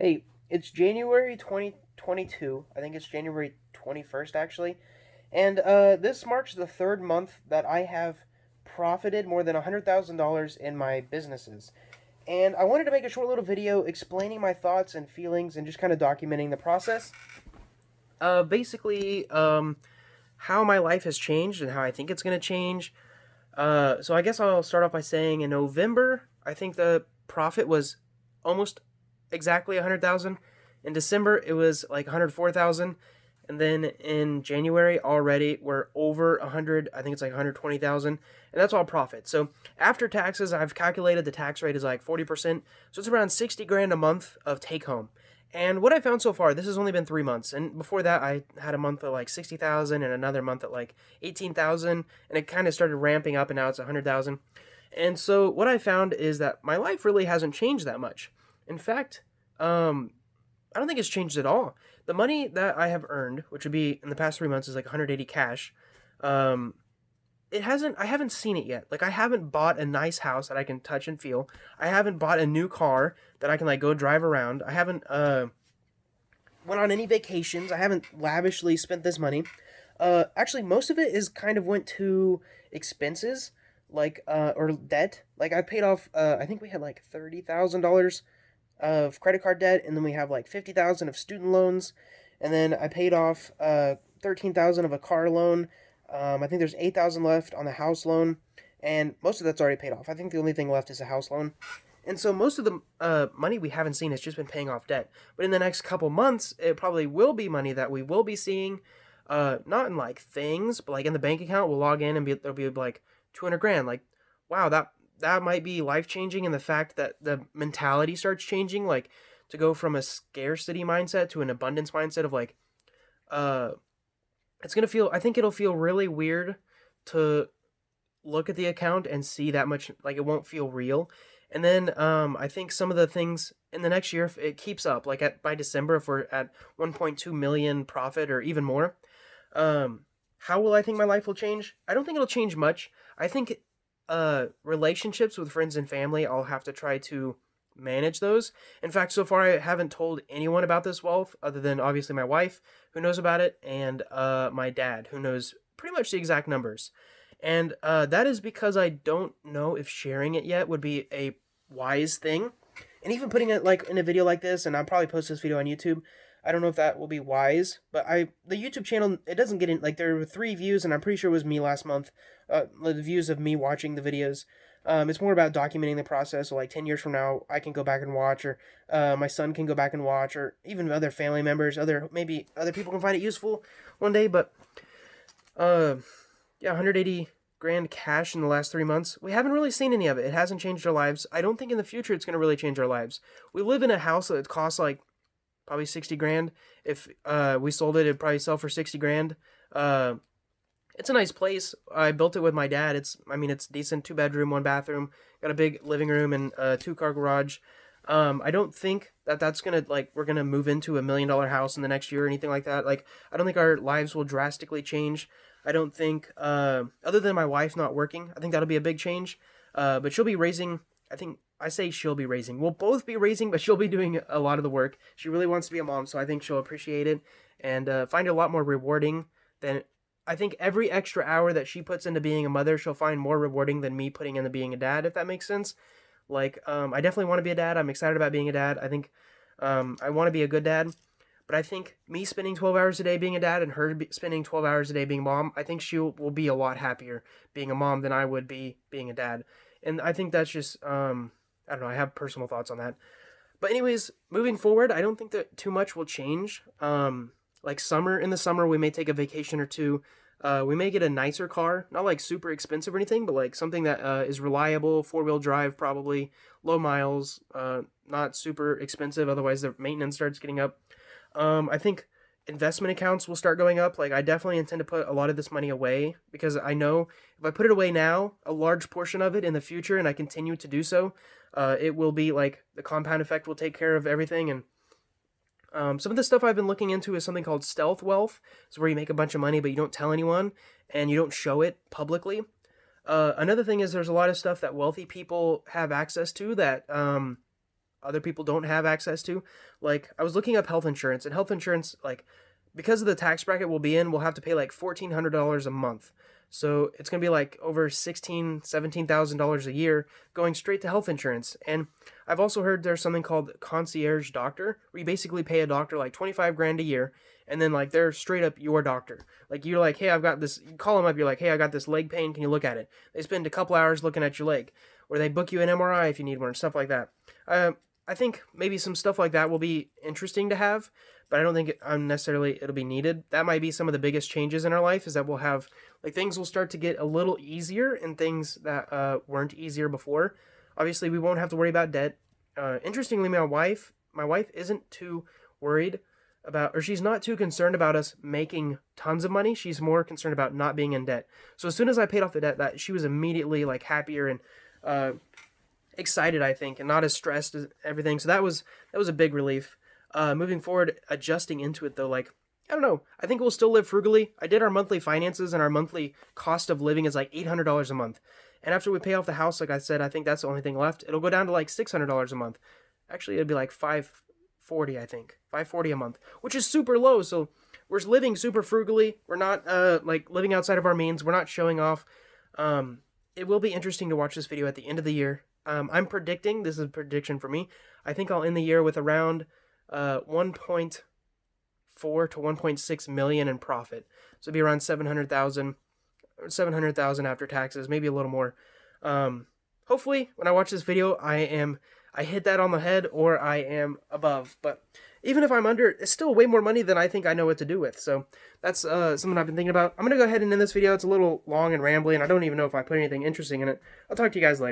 Hey, it's January 2022. I think it's January 21st, actually. And this marks the third month that I have profited more than $100,000 in my businesses. And I wanted to make a short little video explaining my thoughts and feelings and just kind of documenting the process. Basically, how my life has changed and how I think it's going to change. So I guess I'll start off by saying in November, I think the profit was almost exactly 100,000. In December, it was like 104,000. And then in January already, we're over 100. I think it's like 120,000. And that's all profit. So after taxes, I've calculated the tax rate is like 40%. So it's around 60 grand a month of take home. And what I found so far, this has only been 3 months. And before that, I had a month at like 60,000 and another month at like 18,000. And it kind of started ramping up and now it's 100,000. And so what I found is that my life really hasn't changed that much. In fact, I don't think it's changed at all. The money that I have earned, which would be in the past 3 months, is like 180 cash. Um, it hasn't. I haven't seen it yet. Like I haven't bought a nice house that I can touch and feel. I haven't bought a new car that I can like go drive around. I haven't went on any vacations. I haven't lavishly spent this money. Actually, most of it is kind of went to expenses, like or debt. Like I paid off. I think we had like $30,000 of credit card debt, and then we have like 50,000 of student loans, and then I paid off 13,000 of a car loan. I think there's 8,000 left on the house loan, and most of that's already paid off. I think the only thing left is a house loan. And so most of the money we haven't seen has just been paying off debt. But in the next couple months, it probably will be money that we will be seeing, not in like things, but like in the bank account. We'll log in and there'll be like 200 grand. Like, wow, that might be life changing. And the fact that the mentality starts changing, like to go from a scarcity mindset to an abundance mindset of like, uh, it's gonna feel. I think it'll feel really weird to look at the account and see that much. Like it won't feel real. And then I think some of the things in the next year, if it keeps up, like by December, if we're at 1.2 million profit or even more, um, how will I think my life will change? I don't think it'll change much. I think relationships with friends and family, I'll have to try to manage those. In fact, so far I haven't told anyone about this wealth other than obviously my wife, who knows about it, and my dad, who knows pretty much the exact numbers. And that is because I don't know if sharing it yet would be a wise thing. And even putting it like in a video like this, and I'll probably post this video on YouTube. I don't know if that will be wise, but the YouTube channel, it doesn't get in, like there were 3 views, and I'm pretty sure it was me last month. The views of me watching the videos. It's more about documenting the process. So like 10 years from now, I can go back and watch, or my son can go back and watch, or even other family members, maybe other people can find it useful one day. But uh, yeah, 180 grand cash in the last 3 months. We haven't really seen any of it. It hasn't changed our lives. I don't think in the future it's going to really change our lives. We live in a house that costs like probably 60 grand. If we sold it, it'd probably sell for 60 grand. Uh, it's a nice place. I built it with my dad. It's decent. 2 bedroom, 1 bathroom. Got a big living room and a 2 car garage. I don't think that that's gonna like we're gonna move into $1 million house in the next year or anything like that. Like I don't think our lives will drastically change. I don't think other than my wife not working, I think that'll be a big change. But she'll be raising. I think I say she'll be raising. We'll both be raising, but she'll be doing a lot of the work. She really wants to be a mom, so I think she'll appreciate it and find it a lot more rewarding than. I think every extra hour that she puts into being a mother, she'll find more rewarding than me putting into being a dad, if that makes sense. Like, I definitely want to be a dad. I'm excited about being a dad. I think I want to be a good dad. But I think me spending 12 hours a day being a dad and her spending 12 hours a day being a mom, I think she will be a lot happier being a mom than I would be being a dad. And I think that's just, I don't know, I have personal thoughts on that. But anyways, moving forward, I don't think that too much will change. Like in the summer, we may take a vacation or two. We may get a nicer car, not like super expensive or anything, but like something that is reliable, 4-wheel drive, probably low miles, not super expensive. Otherwise, the maintenance starts getting up. I think investment accounts will start going up. Like I definitely intend to put a lot of this money away because I know if I put it away now, a large portion of it in the future, and I continue to do so, it will be like the compound effect will take care of everything. And some of the stuff I've been looking into is something called stealth wealth. It's where you make a bunch of money, but you don't tell anyone and you don't show it publicly. Another thing is there's a lot of stuff that wealthy people have access to that other people don't have access to. Like, I was looking up health insurance, and health insurance, like, because of the tax bracket we'll be in, we'll have to pay like $1,400 a month. So it's going to be like over $17,000 a year going straight to health insurance. And I've also heard there's something called concierge doctor, where you basically pay a doctor like 25 grand a year, and then like they're straight up your doctor. Like, you're like, hey, I've got this, you call them up, you're like, hey, I got this leg pain, can you look at it? They spend a couple hours looking at your leg, or they book you an MRI if you need one, or stuff like that. I think maybe some stuff like that will be interesting to have, but I don't think necessarily it'll be needed. That might be some of the biggest changes in our life, is that we'll have, like, things will start to get a little easier, and things that weren't easier before. Obviously, we won't have to worry about debt. Interestingly, my wife isn't too worried about, or she's not too concerned about us making tons of money. She's more concerned about not being in debt. So as soon as I paid off the debt, that she was immediately like happier and excited, I think, and not as stressed as everything. So that was a big relief. Moving forward, adjusting into it though, like, I don't know, I think we'll still live frugally. I did our monthly finances, and our monthly cost of living is like $800 a month. And after we pay off the house, like I said, I think that's the only thing left. It'll go down to like $600 a month. Actually, it'd be like $540, I think. $540 a month, which is super low. So we're living super frugally. We're not like living outside of our means. We're not showing off. It will be interesting to watch this video at the end of the year. I'm predicting, this is a prediction for me, I think I'll end the year with around 1.4 to 1.6 million in profit. So it'd be around 700,000 after taxes, maybe a little more. Hopefully when I watch this video, I hit that on the head, or I am above. But even if I'm under, it's still way more money than I think I know what to do with. So that's something I've been thinking about. I'm going to go ahead and end this video. It's a little long and rambly, and I don't even know if I put anything interesting in it. I'll talk to you guys later.